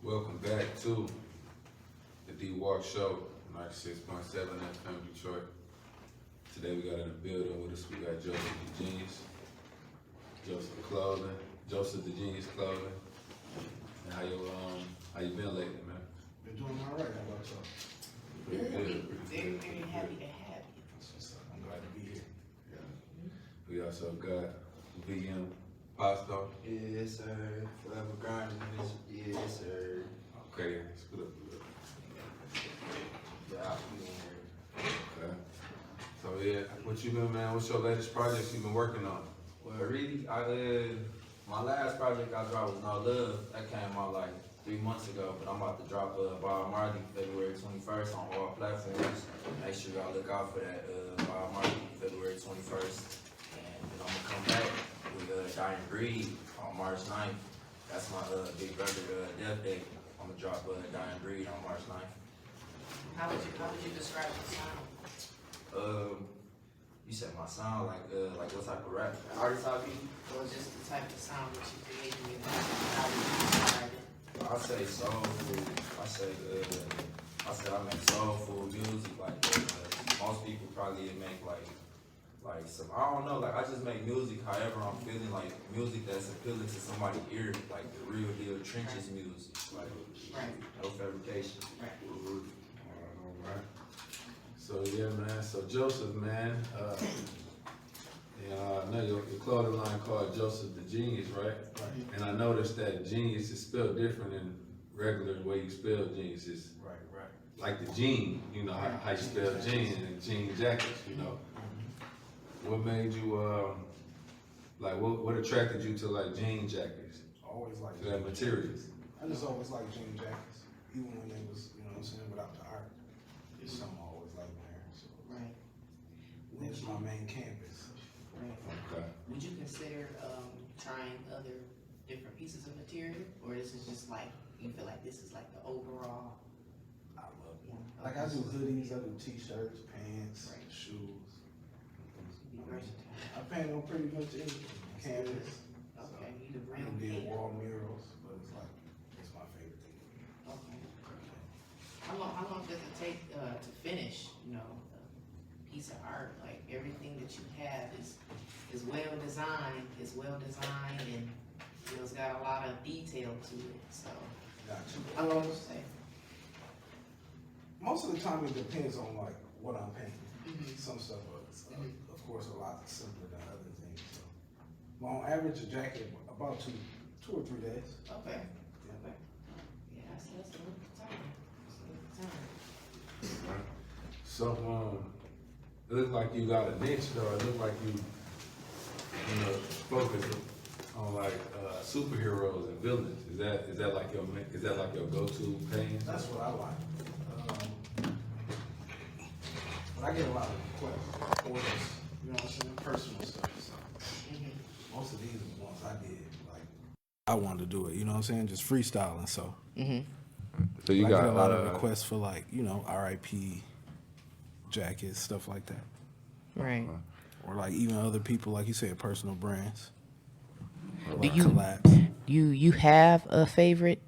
Welcome back to the Dwalk Show, 96.7 FM Detroit. Today we got in the building with us, we got JosephtheJeanius, JosephtheJeanius Clothing. And how you been lately, man? Been doing all right. How about y'all? Pretty good. Very happy to have you. That's what's up. I'm glad to be here. Yeah. We also got VM Pasta. Yes, sir. Forever grinding this. Yes, sir. Okay, split up a little. Yeah, I'll be in Okay. So yeah, what you been, man? What's your latest projects you been working on? Well, really, my last project I dropped was No Love. That came out like 3 months ago, but I'm about to drop Marlin February 21st on all platforms. Make sure y'all look out for that Marlin February 21st. And then I'm gonna come back with Dying Breed on March 9th. That's my big brother death day. I'm gonna drop Dying Breed on March 9th. How would you describe your sound? You said my sound like what type of rap artist I be? Or just the type of sound that you create in your music? How would you describe it? I say soulful. I say I make soulful music. Like most people probably make like some. I don't know. Like I just make music. However I'm feeling, like music that's appealing to somebody's ear, like the real deal trenches music. Like no fabrication. Right. All right. So yeah, man. So Joseph, man. I know your clothing line called JosephtheJeanius, right? Right. And I noticed that Jeanius is spelled different than regular way you spell Jeanius. It's Right. like the jean, you know, how you spell jean and jean jackets, you know. What made you, what attracted you to like jean jackets? Always like To that materials? I just always liked jean jackets, even when they was, you know what I'm saying, without the art. It's something I always liked wearing. So Right. it's my main canvas. Right. Okay. Would you consider trying other different pieces of material, or this is just like you feel like this is like the overall? I love it. Yeah. Like I do hoodies, I do t-shirts, pants, Right. shoes. Be versatile. I paint on pretty much anything. Canvas. Okay, you the I real did painter. wall murals, but it's my favorite thing. Okay. How long does it take to finish, you know, a piece of art? Like everything that you have is well designed, and you know, it's got a lot of detail to it. So Gotcha. how long does it take? Most of the time it depends on like what I'm painting. Mhm. Some stuff is, of course, a lot simpler than other things. So, well, on average, a jacket about two or 3 days. Okay. Yeah. Okay. Yeah, that's a little time. That's a little time. So, it looks like you got a niche though. It looks like you focus on like superheroes and villains. Is that like your go-to painting? That's what I like. But I get a lot of requests, orders, you know what I'm saying, personal stuff. So most of these are the ones I did. Like I wanted to do it, you know what I'm saying, just freestyling. So So you I got get a lot of requests for like, you know, RIP jackets, stuff like that. Right. Or like even other people, like you said, personal brands. Or Do like you- collabs. You have a favorite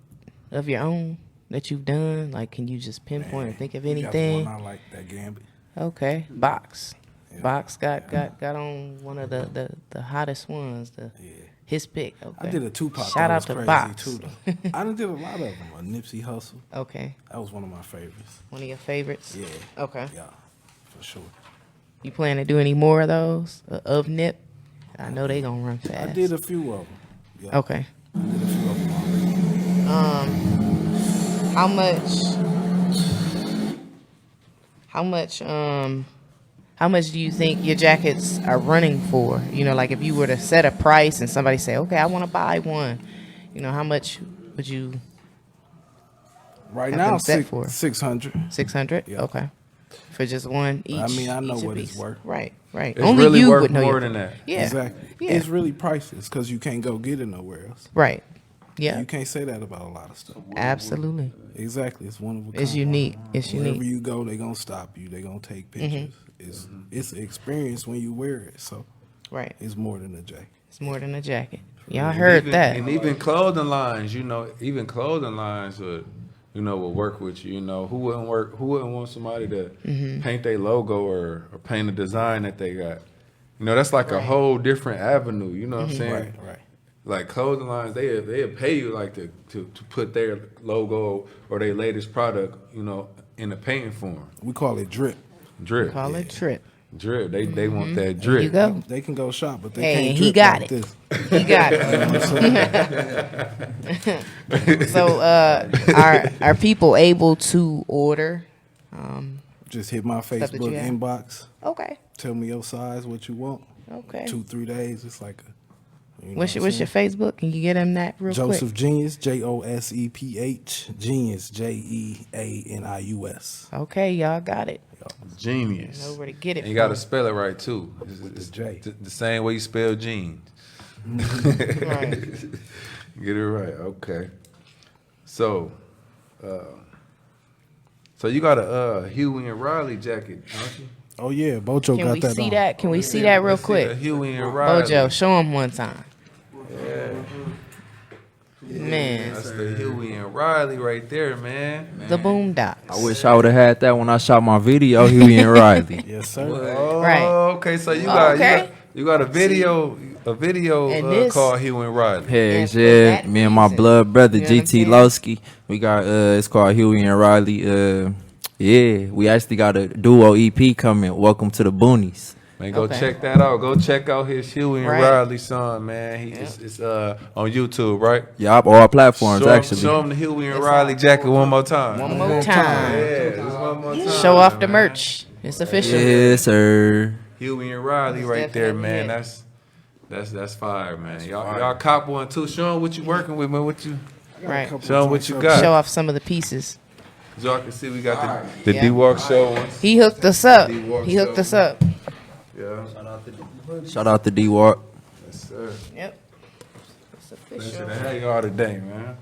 of your own that you've done? Like, can you just pinpoint or think of You got the anything? one I like, that Gambit. Okay, Box. Yeah. Box got on one of the hottest ones. Yeah. His pick. Okay. I did a Tupac. Shout that out was to crazy Box. too, though. I done did a lot of them. A Nipsey Hussle. Okay, That was one of my favorites. one of your favorites. Yeah. Okay. Yeah, for sure. You plan to do any more of those of Nip? I know they gonna run fast. I did a few of them. Yeah. Okay. I did a few of them already. How much do you think your jackets are running for? You know, like if you were to set a price and somebody say, okay, I want to buy one, you know, how much would you, Right have now, them set for? 600. 600? Yeah. Okay. For just one each. I mean, I know each a what it's piece. worth. Right. It's Only really you worth would know more your- than that. Yeah. Exactly. Yeah. It's really priceless because you can't go get it nowhere else. Right. Yeah. You can't say that about a lot of stuff. Absolutely. Exactly. It's one of a kind. It's unique. It's Wherever unique. you go, they gonna stop you. They gonna take pictures. It's an experience when you wear it. So Right. it's more than a jacket. It's more than a jacket. Y'all heard that. And even clothing lines, even clothing lines would, will work with you. Who wouldn't want somebody to paint their logo or paint a design that they got? That's like a whole different avenue. You know what I'm saying? Right. Like clothing lines, they'll pay you like to put their logo or their latest product, in a painting form. We call it drip. Drip. Call it trip. Drip. They want that drip. There you go. They can go shop, but they Hey, can't he drip got like it. this. He got it. So, are people able to order? Just hit my that Facebook you have? inbox. Okay. Tell me your size, what you want. Okay. 2-3 days. It's like a. What's your Facebook? Can you get him that real Joseph quick? Jeanius, JOSEPH, Jeanius, JEANIUS. Okay, y'all got it. Genius. Know where to get it. And you got to spell it right too. It's J. The same way you spell jeans. Right. Get it right. Okay. So, you got a Huey and Riley jacket, don't you? Oh yeah, Bojo Can got we that see on. that? Can we see that real Let's see the quick? Huey and Riley. Bojo, show him one time. Man, That's the Huey and Riley right there, man. the Boondocks. I wish I would have had that when I shot my video, Huey and Riley. Yes, sir. Oh, Right. okay. So you got Okay. you got a video And this- called Huey and Riley. Heck And for yeah, that me and my reason, blood brother you know what I'm GT saying? Lowski. We got it's called Huey and Riley. Yeah, we actually got a duo EP coming. Welcome to the Boonies. Man, go Okay. check that out. Go check out his Huey and Right. Riley song, man. It's on YouTube, right? Yup, all platforms actually. Show him the Huey and Riley jacket one more time. One more time. Yeah, just one more time. Show off the man. merch. It's official. Yes, sir. Huey and Riley It's right there, definitely man. it. That's fire, man. Y'all cop one too. Show them what you working with, man. What you Right. show them what you got. Show off some of the pieces. As y'all can see, we got the Yeah. Dwalk show ones. He hooked us up. D-Walk He hooked show. us up. Yeah. Shout out to D-Walk. Yes, sir. Yep. It's Pleasure official. to have y'all today, man.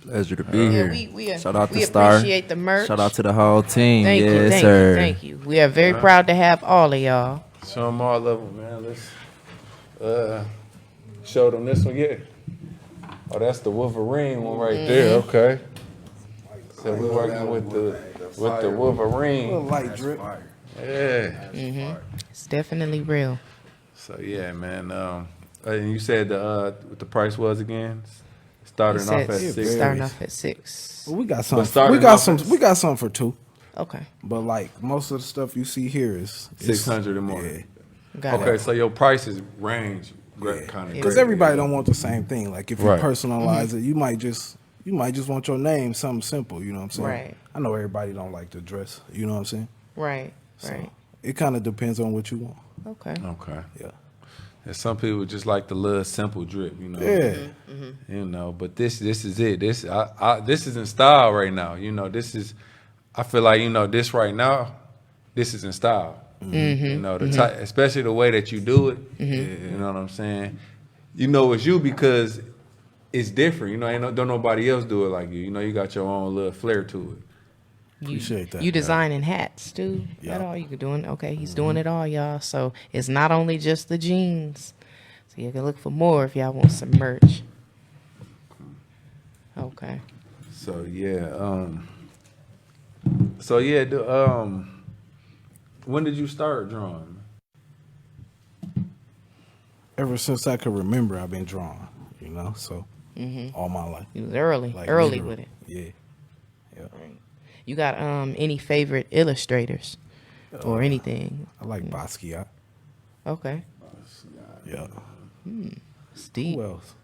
Pleasure to be Yeah, here. we Shout out we to Star. appreciate the merch. Shout out to the whole team. Thank you, yes, thank sir. you, thank you. We are very proud to have all of y'all. Show them all of them, man. Let's show them this one, yeah. Oh, that's the Wolverine one right there. Okay. So we're working with the A Wolverine. little light drip. Yeah. It's definitely real. So yeah, man. And you said what the price was again? He Starting said off at $6. starting off at 6. Well, we got But some. starting We got off some. at- We got some for 2. Okay. But like most of the stuff you see here is 600 or more. Yeah. Got Okay, it. so your prices range kind of. Because everybody don't want the same thing. Like if you Right. personalize it, you might just want your name something simple. You know what I'm saying? Right. I know everybody don't like to dress. You know what I'm saying? Right. So Right. it kind of depends on what you want. Okay. Okay. Yeah. And some people just like the little simple drip, Yeah. But this is it. This is in style right now. This is. I feel like this right now. This is in style. The type, especially the way that you do it. You know what I'm saying? It's you because it's different. Don't nobody else do it like you. You got your own little flair to it. Appreciate that. You designing hats too. Yeah. That all you doing? Okay, he's doing it all, y'all. So it's not only just the jeans. So you can look for more if y'all want some merch. Okay. So yeah. When did you start drawing? Ever since I could remember, I've been drawing. So all my life. You was early, Like, early literally. with it. Yeah. You got any favorite illustrators or anything? I like Basquiat. Okay. Yeah. Steve. Who else?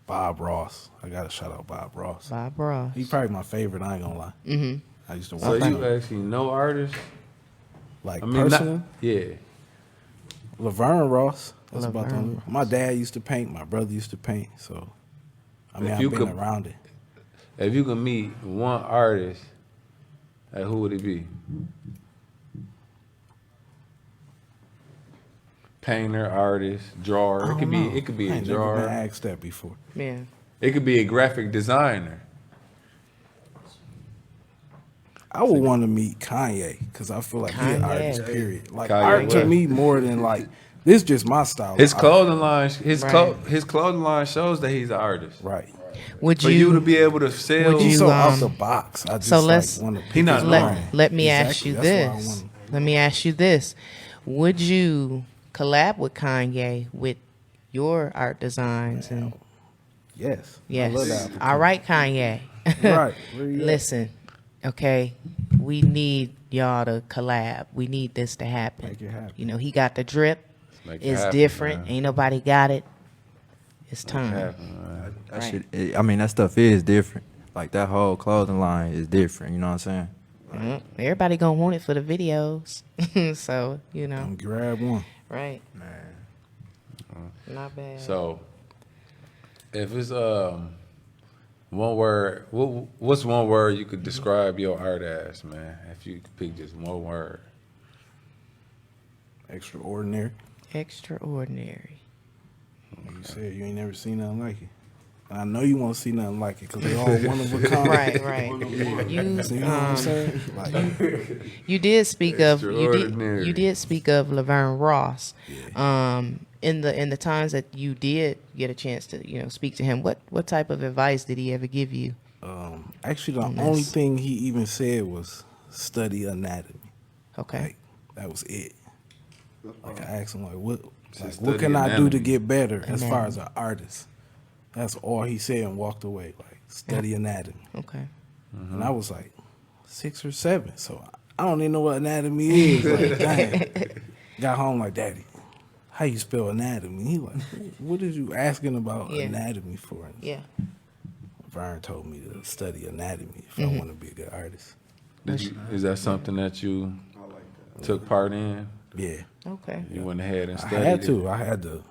Bob Ross. I gotta shout out Bob Ross. Bob Ross. He's probably my favorite. I ain't gonna lie. Mm-hmm. I used to So watch you him. actually know artists? Like I mean, personal. yeah. Laverne Ross. That's about the Laverne only. My dad used to paint. My brother used to paint. So, I mean, If I've you been could- around it. If you could meet one artist, who would it be? Painter, artist, drawer. It could be. It could be I a ain't never been drawer. asked that before. Yeah. It could be a graphic designer. I would want to meet Kanye because I feel like he's an Kanye. artist. Period. Like Kanye art to West. me more than like This is just my style. His of art. clothing line, his Right. his clothing line shows that he's an artist. Right. Would For you to be able to sell, would He's you, so out um, the box. I just so let's- want to He not normal. let me ask you That's why I this. wanna- Let me ask you this. Would you collab with Kanye with your art designs? And Yes. yes. I love that. All right, Kanye. Right. Where you at? Listen, okay, we need y'all to collab. We need this to happen. Make it happen. You know, he got the drip. Make it It's happen, different. man. Ain't nobody got it. It's time. happen, man. That Right. shit, I mean, that stuff is different. Like that whole clothing line is different. You know what I'm saying? Everybody gonna want it for the videos. So, you know, Grab one. right. Not bad. So, if it's one word, what's one word you could describe your art as, man? If you could pick just one word. Extraordinary. Extraordinary. You said you ain't never seen nothing like it. I know you won't see nothing like it because they all one of a kind. Right, right. You So you know what I'm saying? Like, you did speak of Extraordinary. you did speak of Laverne Ross. In the times that you did get a chance to speak to him, what type of advice did he ever give you? actually, the only thing he even said was study anatomy. Okay. Like, that was it. Like, I asked him, like, what study can I do anatomy. to get better as far Anatomy. as an artist? That's all he said and walked away. Like, study anatomy. Okay. And I was like 6 or 7, so I don't even know what anatomy is. Like, dang. Got home like, Daddy, how you spell anatomy? He like, what is you asking about Yeah. anatomy for? And Yeah. Vern told me to study anatomy if I want to be a good artist. Is that something that you took part in? Yeah, Okay. You went ahead and I studied had it? to. I had to.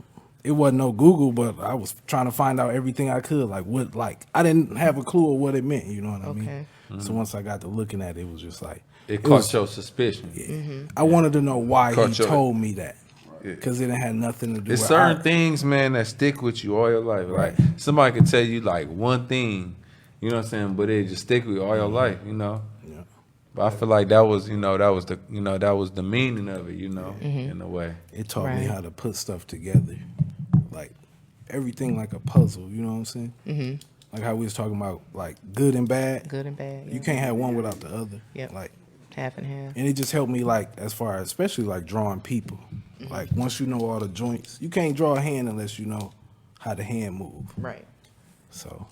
It wasn't no Google, but I was trying to find out everything I could. Like I didn't have a clue of what it meant. You know what I mean? Okay. So once I got to looking at it, it was just like It caught was- your suspicion. I wanted to know why he Caught your- told me that, because it had nothing to do There's with certain art. things, man, that stick with you all your life. Like somebody could tell you like one thing, you know what I'm saying, but it just stick with you all your life, you know. Yeah. But I feel like that was the meaning of it, you know, in a way. It taught me Right. how to put stuff together, like everything like a puzzle. You know what I'm saying? Mm-hmm. Like how we was talking about like good and bad. Good and bad. You can't have one without the other. Yep. Like, half and half. and it just helped me like as far as especially like drawing people. Like once you know all the joints, you can't draw a hand unless you know how the hand move. Right. So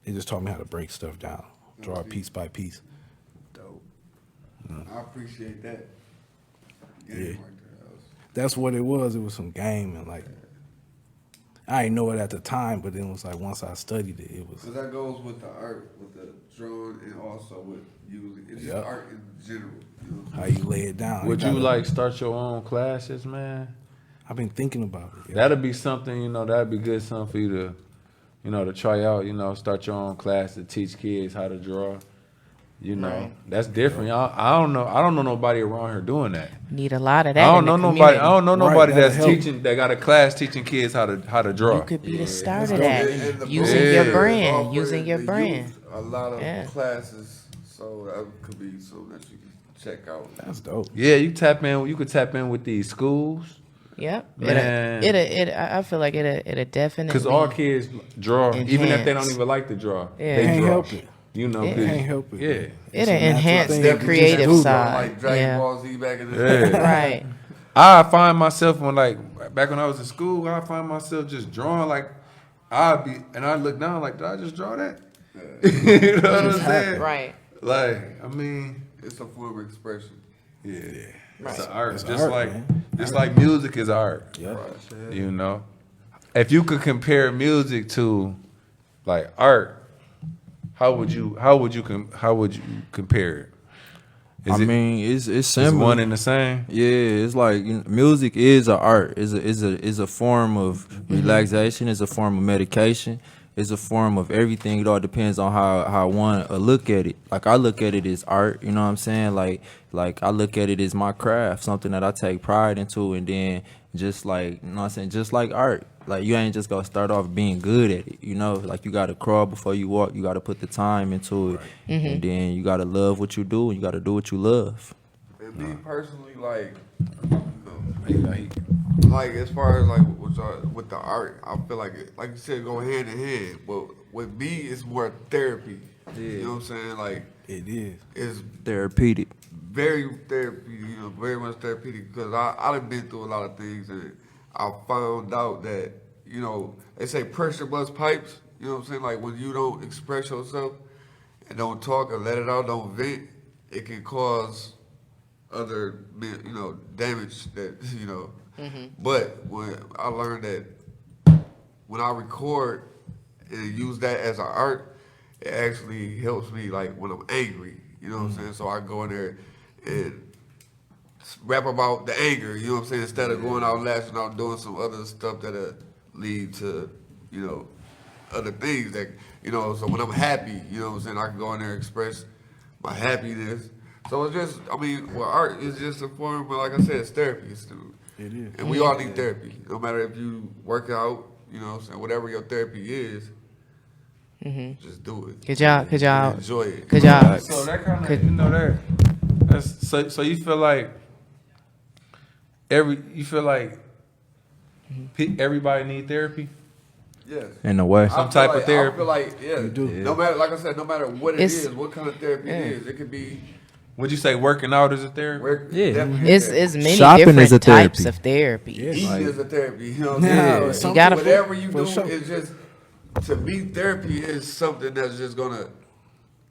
it just taught me how to break stuff down, draw it piece by piece. Dope. I appreciate that. Yeah. Game right there. That was- That's what it was. It was some game, and like I didn't know it at the time, but then it was like once I studied it, it was Cause that goes with the art, with the drawing, and also with using. It's just Yep. art in general. You know? how you lay it down. Would you gotta- like start your own classes, man? I've been thinking about it. Yeah. That'd be something, you know, that'd be good something for you to, you know, to try out, you know, start your own class to teach kids how to draw. You know, Right. that's different. I don't know nobody around here doing that. Need a lot of that. I don't in know the nobody. community. I don't know Right, nobody that'll that's help. teaching that got a class teaching kids how to draw. You could be the start of dope. that. And the Using book your is brand. offering Using your the brand. youth a lot of Yeah. classes, so that could be so that you can check out. That's dope. Yeah, you tap in. You could tap in with these schools Yep. Man. I feel like it'll definitely. because all kids draw, even if they don't Enhance. even like to draw. Yeah. They Can't draw. help it. You know, Yeah. 'cause- Can't help it. Yeah. It's It'll a natural enhance thing the that you just creative do. side. Like Dragon Yeah. Ball Z back in the Yeah. day. Right. I find myself when back when I was in school, I find myself just drawing I look down like, did I just draw that? You know what I'm saying? Right. Like, I mean, It's a form of expression. yeah, Right. it's an art. It's just art, like man. just like music is art. Yep. You know, if you could compare music to like art, how would you compare it? I mean, it's is similar. one and the same? Yeah, it's like music is a art. Is a form of relaxation. It's a form of medication. It's a form of everything. It all depends on how one look at it. Like I look at it as art. You know what I'm saying? Like I look at it as my craft, something that I take pride into, and then just like, you know what I'm saying, just like art. Like you ain't just gonna start off being good at it. You know, like you gotta crawl before you walk. You gotta put the time into it, and then you gotta love what you do, and you gotta do what you love. And me personally, like, You know, like as far as like with the art, I feel like like you said, go hand in hand. But with me, it's more therapy. You know what I'm saying? Like It is. it's Therapeutic. very therapy, very much therapeutic because I've been through a lot of things and I found out that, they say pressure bust pipes, you know what I'm saying? Like when you don't express yourself and don't talk or let it out, don't vent, it can cause other, damage that, But when I learned that when I record and use that as an art, it actually helps me like when I'm angry, you know what I'm saying? So I go in there and rap about the anger, you know what I'm saying? Instead of going out lashing out doing some other stuff that'll lead to, other things that, so when I'm happy, you know what I'm saying, I can go in there and express my happiness. So it's just, art is just a form, but like I said, it's therapy. It is. And we all need therapy. No matter if you work out, you know what I'm saying, whatever your therapy is, just do it. Could y'all Enjoy it. Could y'all? So that kind of, that's so you feel like everybody need therapy? Yes. In a way. Some type of therapy. I feel like, yeah. You do. No matter, like I said, no matter what it It's- is, what kind of therapy it is, it could be Would you say working out is a therapy? work. Yeah. definitely It's therapy. many Shopping different is a types therapy. of therapy. Yeah. Eating is a therapy. You know what I'm Yeah, saying? some You gotta- people- Whatever you for do sure. is just, to me, therapy is something that's just gonna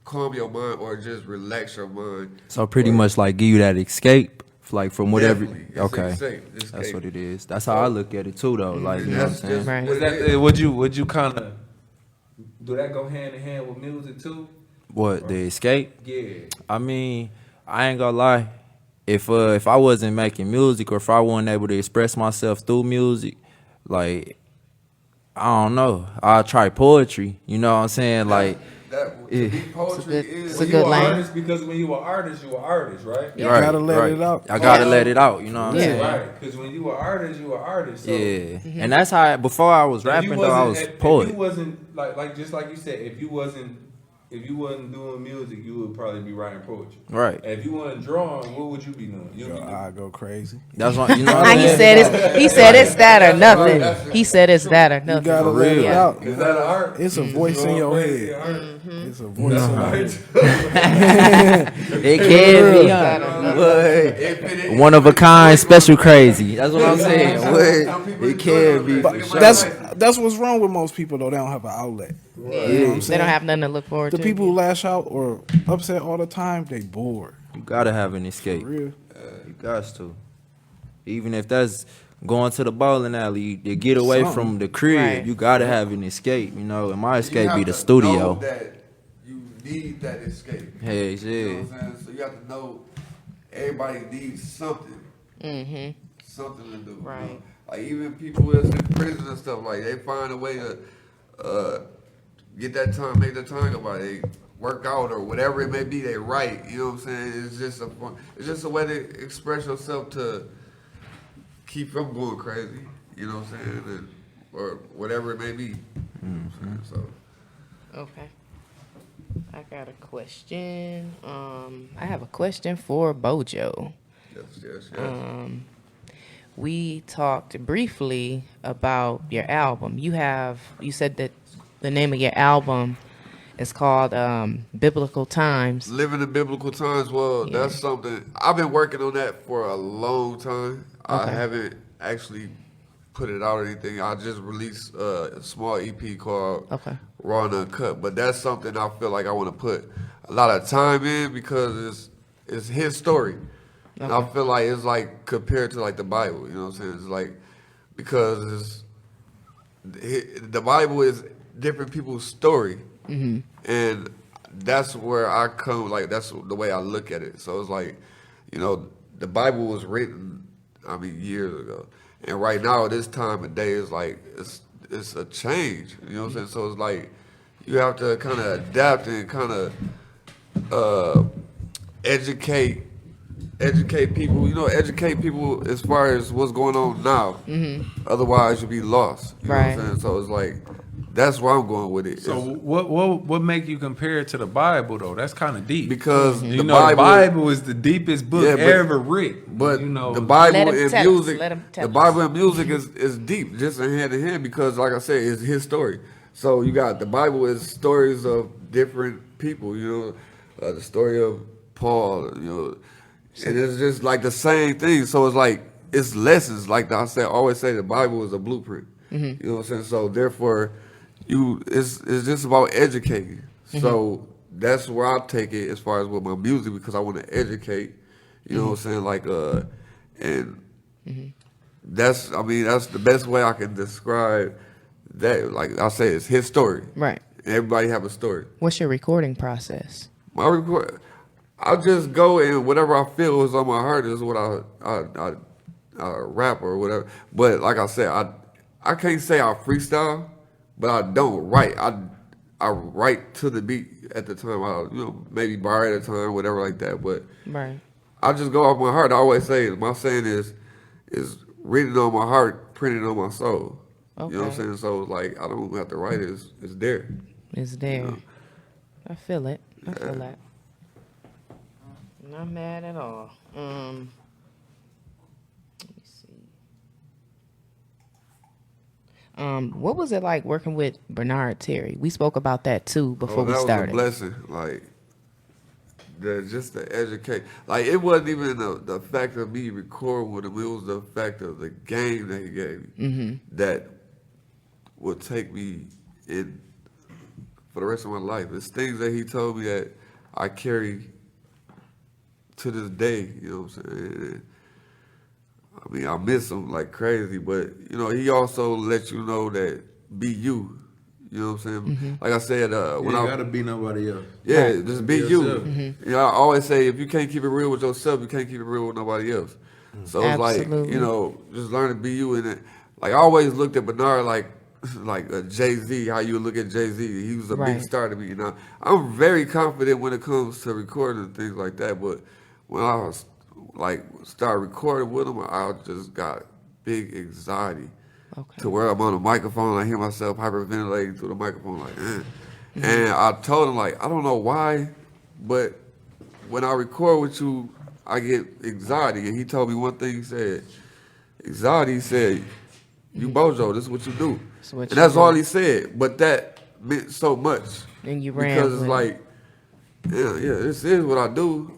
calm your mind or just relax your mind. So pretty much like give you that escape, like from whatever. Definitely. It's Okay, escape. that's what it is. That's how I look at it too, though. Like you know what I'm That's saying. just Right. what Is it that, is. would you kind of do that go hand in hand with music too? What the escape? Yeah. I mean, I ain't gonna lie. If I wasn't making music or if I wasn't able to express myself through music, like I don't know, I'll try poetry. You know what I'm saying? Like That, to me, poetry good- is. it's a When good you an lane. artist, because when you an artist, right? You gotta let it out. I gotta Yeah. let it out. You know what I'm Yeah. saying? Right. Because when you an artist, you an artist. So Yeah, and that's how. Before I was if you rapping, though, I was wasn't- poet. If you wasn't like just like you said, if you wasn't doing music, you would probably be writing poetry. Right. If you wasn't drawing, what would you be doing? You'd Yo, be I go crazy. That's what you know. What He I'm saying? said it's that or nothing. He said it's that or You nothing. gotta For let it real. out. Is that an art? It's a voice in Going your crazy, head. art? It's a voice in your head. It can be, huh? One of a kind, special crazy. That's what I'm saying. What? It can be. But For sure. that's what's wrong with most people though. They don't have an outlet. You know what I'm They don't saying? have nothing to look forward The to. people who lash out or upset all the time, they bored. You gotta have an For escape. real. You got to. Even if that's going to the bowling alley to get away Something. from the crib, Right. you gotta have an escape. You know, and my You escape have be the to studio. know that you need that escape. Hey, You know yeah. what I'm saying? So you have to know everybody needs something. Mm-hmm. Something to do. you Right. know? Like even people that's in prison and stuff, like they find a way to get that time, make the time go by. They work out or whatever it may be. They write. You know what I'm saying? It's just a way to express yourself to keep from going crazy. You know what I'm saying? Or whatever it may be. You know what I'm saying? So. Okay. I got a question. I have a question for Bojo. Yes. We talked briefly about your album. You said that the name of your album is called Biblical Times. Living in biblical times, well, Yeah. that's something I've been working on that for a long time. I Okay. haven't actually put it out or anything. I just released a small EP called Okay. Raw and Uncut, but that's something I feel like I want to put a lot of time in because it's his story. And I feel like it's like compared to like the Bible, you know what I'm saying? It's like because the Bible is different people's story. And that's where I come, like, that's the way I look at it. So it's like, the Bible was written, years ago. And right now, this time of day is like, it's a change, you know what I'm saying? So it's like, you have to kind of adapt and kind of educate people, educate people as far as what's going on now. Otherwise, you'll be lost. You know what I'm Right. saying? So it's like, that's where I'm going with it. So what make you compare it to the Bible though? That's kind of deep. Because you the know the Bible, Bible is the deepest book Yeah, but- ever written. but you know the Bible Let him and tell us, music, let him tell the Bible and music is deep, just in hand because, like I said, it's his story. So you got the Bible is stories of different people. You know, the story of Paul. You know, and it's just like the same thing. So it's like it's lessons. Like I said, always say the Bible is a blueprint. You know what I'm saying? So therefore, it's just about educating. So that's where I take it as far as with my music because I want to educate. You know what I'm saying? Like and that's the best way I can describe that. Like I say, it's his story. Right. Everybody have a story. What's your recording process? My record, I just go and whatever I feel is on my heart is what I rap or whatever. But like I said, I can't say I freestyle, but I don't write. I write to the beat at the time. I maybe bar at a time, whatever like that. But Right. I just go off my heart. I always say my saying is written on my heart, printed on my soul. You know what I'm Okay. saying? So like I don't have to write it. It's there. It's there. I feel it. I feel that. Not mad at all. Let me see. What was it like working with Bernard Terry? We spoke about that too before we that started. was a blessing. Like just to educate. Like it wasn't even the fact of me recording with him. It was the fact of the game that he gave me that would take me in for the rest of my life. It's things that he told me that I carry to this day. You know what I'm saying? And, I mean, I miss him like crazy, but he also let you know that be you. You know what I'm saying? Like I said, when I gotta be nobody else. yeah, just be you. yourself. You know, I always say if you can't keep it real with yourself, you can't keep it real with nobody else. So it's Absolutely. like, just learn to be you. And like I always looked at Bernard like a Jay-Z, how you look at Jay-Z. He was a Right. big star to me. I'm very confident when it comes to recording and things like that. But when I was start recording with him, I just got big anxiety. Okay. To where I'm on the microphone, I hear myself hyperventilating through the microphone, And I told him, I don't know why, but when I record with you, I get anxiety. And he told me one thing. He said, anxiety. He said, you Bojo, this is what you do. what And you that's do. all he said. But that meant so much. And you ran Because it's with like, this is what I do.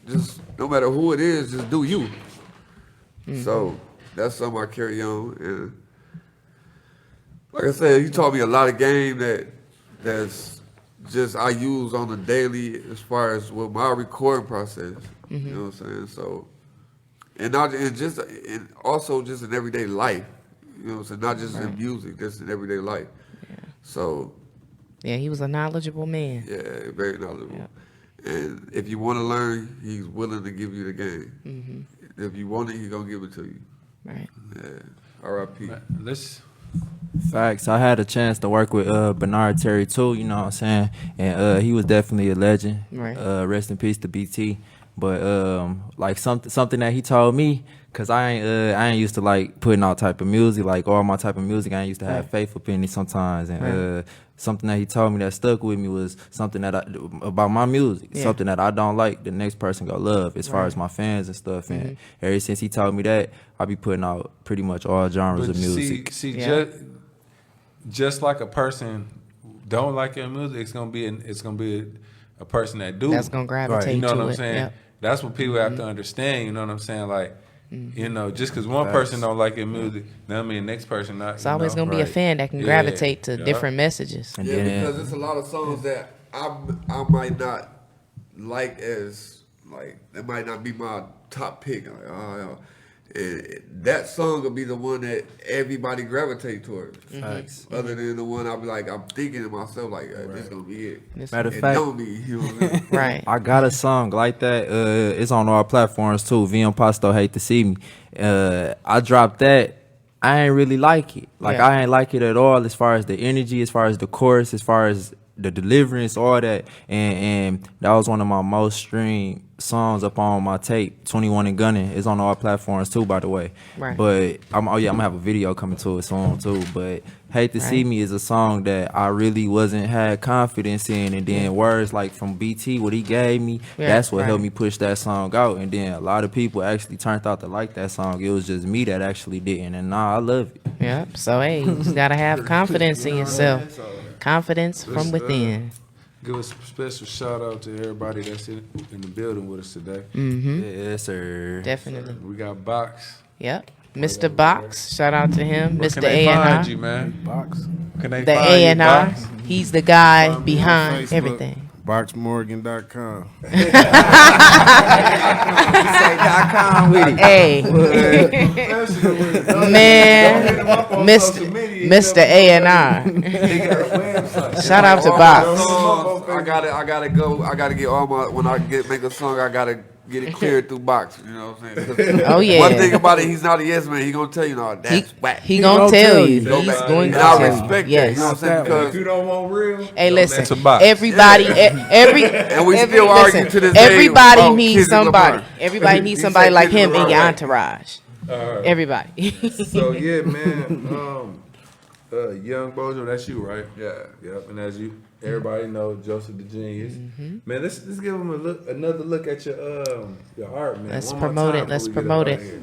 Just no matter who it is, just do you. So that's something I carry on. And like I said, he taught me a lot of game that's just I use on the daily as far as with my recording process. You know what I'm saying? So and also just in everyday life. You know what I'm saying? Not just in music, just in everyday life. So Yeah, he was a knowledgeable man. yeah, very knowledgeable. Yeah. And if you want to learn, he's willing to give you the game. If you want it, he's gonna give it to you. Right. Yeah. R.I.P. Let's Facts. I had a chance to work with Bernard Terry too, you know what I'm saying? And he was definitely a legend. Right. Rest in peace to BT. But like something that he told me, cause I ain't used to like putting out type of music, like all my type of music. I ain't used to have faith opinions sometimes, and something that he told me that stuck with me was something that about my music, something that I don't like, the next person gonna love, as far as my fans and stuff. And ever since he told me that, I be putting out pretty much all genres of music. See, just like a person don't like your music, it's gonna be a person that do. That's gonna gravitate You know to what I'm it. saying? Yep. That's what people have to understand. You know what I'm saying? Like, just because one person don't like your music, that mean the next person not. It's always gonna be a fan that can gravitate to Yeah. different messages. And Yeah, then because there's a lot of songs that I might not like as that might not be my top pick. And that song will be the one that everybody gravitate towards. Facts. Other than the one I'll be like, I'm thinking to myself this is gonna be it. Matter of It fact, don't be, you know what I mean? Right. I got a song like that. It's on all platforms too. VM Pasto Hate to See Me. I dropped that. I ain't really like it. I ain't like it at all as far as the energy, as far as the chorus, as far as the deliverance, all that, and that was one of my most streamed songs up on my tape. 21 and Gunning is on all platforms too, by the way. Right. But I'm gonna have a video coming to it soon too. But Hate to See Me is a song that I really wasn't had confidence in, and then words like from BT, what he gave me, that's what helped me push that song out. And then a lot of people actually turned out to like that song. It was just me that actually didn't, and I love it. Yep. So hey, you just gotta have confidence in yourself. Confidence from within. Give a special shout out to everybody that's in the building with us today. Yes, sir. Definitely. We got Box. Yep. Mr. Box, shout out to him. Where Mr. can they find you, A&R. man? Box. Can they The find you, A&R. Box? He's the guy Find me on behind Facebook. everything. Boxmorgan.com. Hey, man, Mr. A&R. Shout out to Box. I gotta go. I gotta get all my when I make a song. I gotta get it cleared through Box. You know what I'm saying? 'Cause Oh yeah. One thing about it, he's not a yes man. He gonna tell you, no, that's whack. He gonna tell you. Go He's back. going And to I tell you. respect that. You Yes. know what I'm saying? Because You don't want real? Hey, listen. That's a Box. Everybody, And we still argue to this day Everybody about needs Kendrick somebody. Lamar. Everybody needs You somebody say like Kendrick him in Lamar, your right? entourage. Everybody. So yeah, man. Young Bojo, that's you, right? Yeah. Yep. And as you, everybody know, JosephtheJeanius. Man, let's give him another look at your art, man. Let's One more promote time it. Let's before we promote get up it. out of here.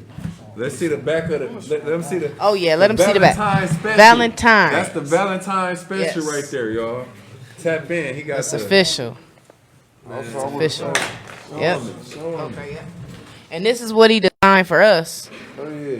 Let's see the back of the. Let them see the. Oh yeah, let them see the back. Valentine special. Valentine. That's the Valentine special Yes. right there, y'all. Tap in. He got It's the, official. It's official. Yep. Okay. Yeah. And this is what he designed for us. Oh yeah.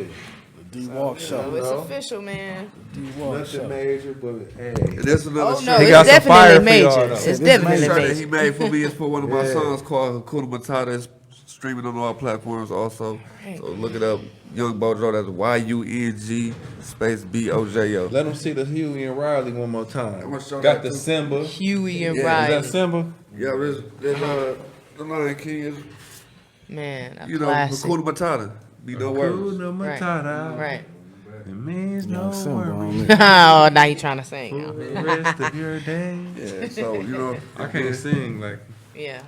Dwalk So show. it's official, man. Dwalk Nothing show. major, but hey. And there's another Oh no, shirt. He got it's some fire definitely for y'all, major. though. It's This definitely This shirt that he major. made for me is for one of my songs called Hakuna Matata. It's streaming on all platforms also. So look it up. Young Bojo, that's YUNG space BOJO. Let them see the Huey and Riley one more I'm time. gonna show Got that the too. Simba. Huey and Yeah, Is Riley. that Simba? Yeah, there's the Lion King is, Man, a you know, classic. Hakuna Matata. Be no worries. Hakuna Right. Matata. Right. It means no Young Simba worries. on it. Oh, now you trying to sing. For the rest of your day. Yeah, so, you know. I can't sing like. Yeah.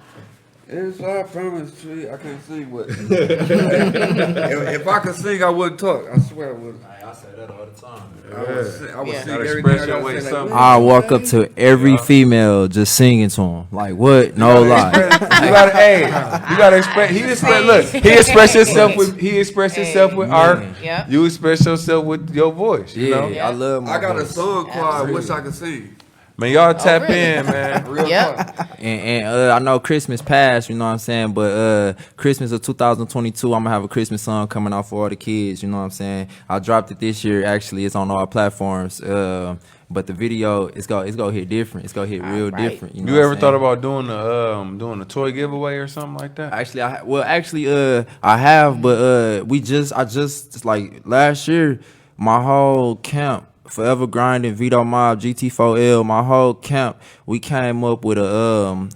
It's our promise tree. I can't sing, but if I could sing, I wouldn't talk. I swear I would. I say that all the time. I would sing, I would Yeah. sing Gotta everything. express I your gotta way say, somehow. I walk up to every female just singing to them. Like, what? No lie. You gotta, hey, you gotta express. He express. Look, he expressed himself with. He expressed himself with art. Yep. You express yourself with your voice. You know, I love my I got a voice. song called I Wish I Could Sing. man. Y'all tap really? in, man. Real Yep. talk. And I know Christmas passed, you know what I'm saying? But Christmas of 2022, I'm gonna have a Christmas song coming out for all the kids, you know what I'm saying? I dropped it this year, actually. It's on all platforms. But the video, it's gonna hit different. It's gonna hit real Alright. different. You, know You what ever I'm thought saying? about doing a toy giveaway or something like that? Actually, I have, but I just like last year, my whole camp, Forever Grinding, Vito Mob, GT4L, my whole camp, we came up with a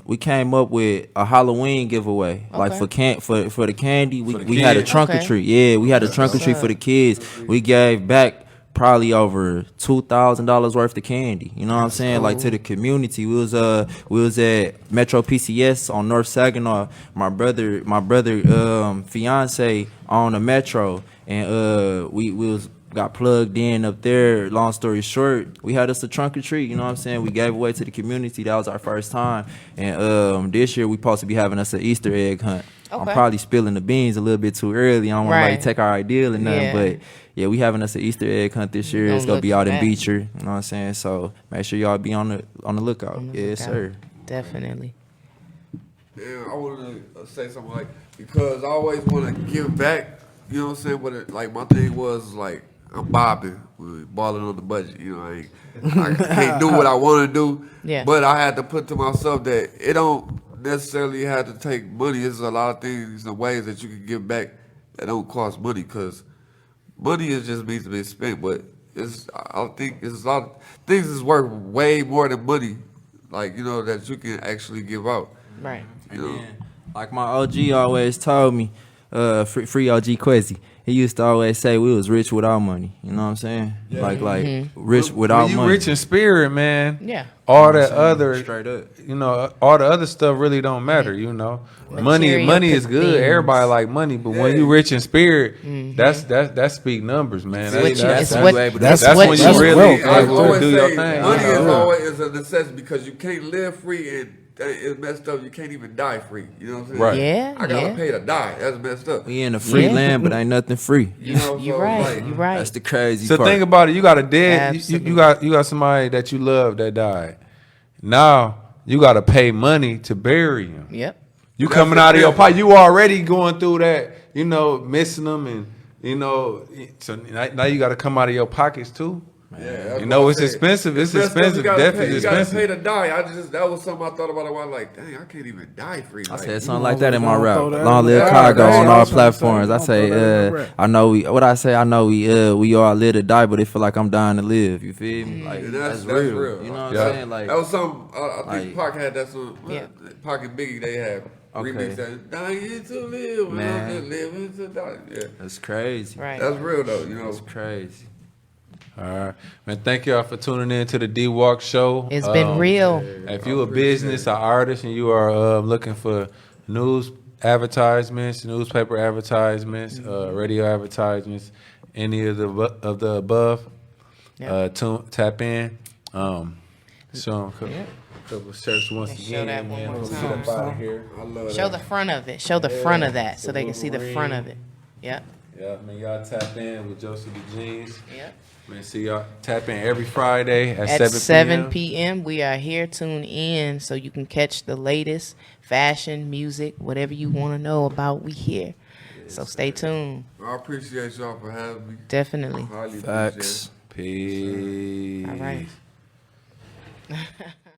Halloween giveaway. Like for the candy, we had a kids. trunk or Okay. treat. Yeah, we had a trunk or treat for the kids. We gave back probably over $2,000 worth of candy. You know what I'm saying? Like to the community. We was at Metro PCS on North Saginaw. My brother fiance on the Metro, and we got plugged in up there. Long story short, we had us a trunk or treat. You know what I'm saying? We gave away to the community. That was our first time. And this year we supposed to be having us an Easter egg hunt. I'm Okay. probably spilling the beans a little bit too early. I don't want to Right. take our idea or nothing, Yeah. but yeah, we having us an Easter egg hunt this year. Gonna It's gonna look be for out in that. Beecher. You know what I'm saying? So make sure y'all be on the lookout. On the Yes, lookout. sir. Definitely. Yeah, I wanted to say something like, because I always want to give back, you know what I'm saying? But like my thing was like, I'm bobbing, balling on the budget. You know, I can't do what I want to do. Yeah. But I had to put to myself that it don't necessarily have to take money. There's a lot of things and ways that you can give back that don't cost money, because money is just means to be spent. But I think it's a lot of things is worth way more than money. Like, you know, that you can actually give out. Right. You know? Like my OG always told me, free OG Quezzy. He used to always say we was rich without money. You know what I'm saying? Like rich without When you money. rich in spirit, man. Yeah. all You know that what I'm saying? other, Straight up. you know, all the other stuff really don't matter. You know, Material money is good. things. Everybody like money, but when you rich in spirit, that speak numbers, man. What you- That's it's what- that's what when you- you really wealth. able to do your thing. Money you is know? always a necessity because you can't live free and it's messed up. You can't even die free. You know what I'm saying? Right. Yeah, I gotta yeah. pay to die. That's messed up. We in a free Yeah. land, but ain't nothing free. You know, You so, right. like, You right. That's the crazy So part. think about it. You got a dead. Absolutely. You got somebody that you love that died. Now you got to pay money to bury him. Yep. You That's coming the out of your difference. pocket. You already going through that. You know, missing them, and you know. So now you got to come out of your pockets too. Yeah, that's You know, what it's I'm saying. expensive. It's messed up. expensive. You gotta Definitely pay, you gotta expensive. pay to die. That was something I thought about a while. Like, dang, I can't even die free. I Like, said you something know, like that in my don't rap. throw that Long in live the Cargo rap. on Yeah, all that's what I'm saying. platforms. I Don't throw that in the say, rap. I know we all live to die, but it feel like I'm dying to live. You feel me? Like and that's, that's real. real. You know what Yeah. I'm saying? Like that was something I think like- Pac had that song. Yeah. Pac and Biggie they had Okay. remix that dying to live, Man. man, living to die. Yeah, that's crazy. Right. that's real though. You know, That's crazy. All right, man. Thank y'all for tuning in to the Dwalk show. It's been real. If you a business, an artist, and you are looking for news advertisements, newspaper advertisements, radio advertisements, any of the above, Yeah. tap in. Show them a couple shirts once Show that again, one man. more We'll time. get up out of here. I love Show that. the front of it. Show the front of that so they can see the front of it. Yep. Yeah, man. Y'all tap in with JosephtheJeanius. Yep. Man, see y'all tap in every Friday at At 7 p.m. p.m. we are here. Tune in so you can catch the latest fashion, music, whatever you want to know about. We here. So stay tuned. I appreciate y'all for having me. Definitely. Highly appreciate it. Facts. Peace. All right.